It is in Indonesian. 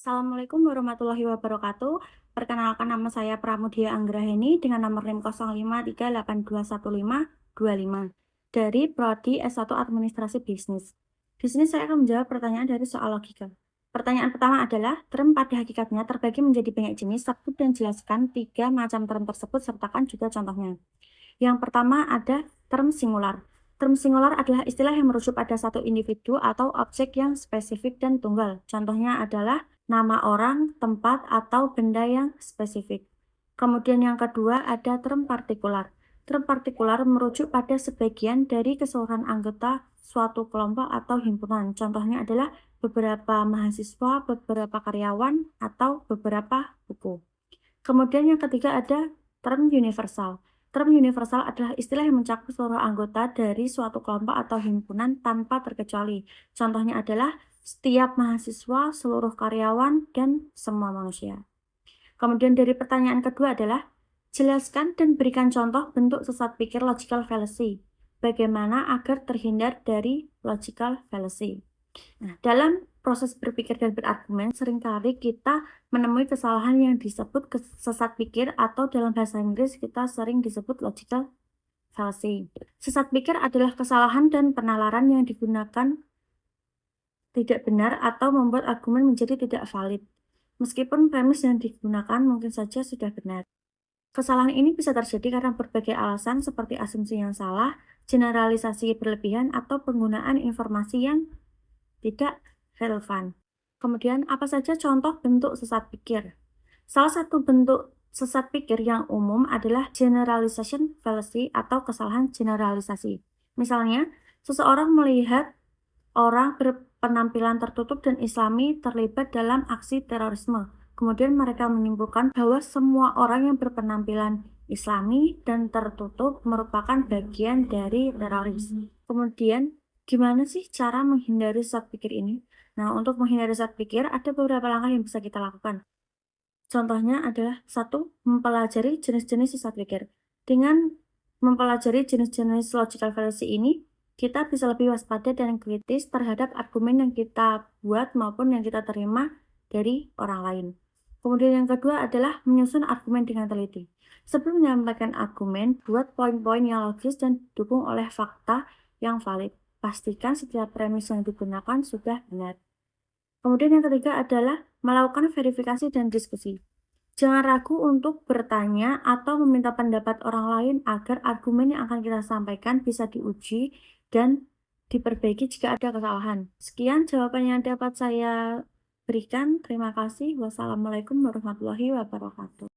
Assalamualaikum warahmatullahi wabarakatuh. Perkenalkan, nama saya Pramudia Anggraheni dengan nomor NIM 0538215255 dari Prodi S1 Administrasi Bisnis. Di sini saya akan menjawab pertanyaan dari soal logika. Pertanyaan pertama adalah, term pada hakikatnya terbagi menjadi banyak jenis. Sebut dan jelaskan 3 macam term tersebut, sertakan juga contohnya. Yang pertama ada term singular. Term singular adalah istilah yang merujuk pada satu individu atau objek yang spesifik dan tunggal. Contohnya adalah nama orang, tempat, atau benda yang spesifik. Kemudian yang kedua ada term partikular. Term partikular merujuk pada sebagian dari keseluruhan anggota suatu kelompok atau himpunan. Contohnya adalah beberapa mahasiswa, beberapa karyawan, atau beberapa buku. Kemudian yang ketiga ada term universal. Term universal adalah istilah yang mencakup seluruh anggota dari suatu kelompok atau himpunan tanpa terkecuali. Contohnya adalah setiap mahasiswa, seluruh karyawan, dan semua manusia. Kemudian dari pertanyaan kedua adalah, jelaskan dan berikan contoh bentuk sesat pikir logical fallacy. Bagaimana agar terhindar dari logical fallacy? Nah, dalam proses berpikir dan berargumen, seringkali kita menemui kesalahan yang disebut sesat pikir atau dalam bahasa Inggris kita sering disebut logical fallacy. Sesat pikir adalah kesalahan dan penalaran yang digunakan tidak benar atau membuat argumen menjadi tidak valid. Meskipun premis yang digunakan mungkin saja sudah benar. Kesalahan ini bisa terjadi karena berbagai alasan seperti asumsi yang salah, generalisasi berlebihan, atau penggunaan informasi yang tidak relevan. Kemudian, apa saja contoh bentuk sesat pikir? Salah satu bentuk sesat pikir yang umum adalah generalization fallacy atau kesalahan generalisasi. Misalnya, seseorang melihat orang berpenampilan tertutup dan Islami terlibat dalam aksi terorisme. Kemudian mereka menyimpulkan bahwa semua orang yang berpenampilan Islami dan tertutup merupakan bagian dari teroris. Kemudian, gimana sih cara menghindari sesat pikir ini? Nah, untuk menghindari sesat pikir, ada beberapa langkah yang bisa kita lakukan. Contohnya adalah satu, mempelajari jenis-jenis sesat pikir. Dengan mempelajari jenis-jenis logical fallacy ini, kita bisa lebih waspada dan kritis terhadap argumen yang kita buat maupun yang kita terima dari orang lain. Kemudian yang kedua adalah menyusun argumen dengan teliti. Sebelum menyampaikan argumen, buat poin-poin yang logis dan didukung oleh fakta yang valid. Pastikan setiap premis yang digunakan sudah benar. Kemudian yang ketiga adalah melakukan verifikasi dan diskusi. Jangan ragu untuk bertanya atau meminta pendapat orang lain agar argumen yang akan kita sampaikan bisa diuji dan diperbaiki jika ada kesalahan. Sekian jawaban yang dapat saya berikan. Terima kasih. Wassalamualaikum warahmatullahi wabarakatuh.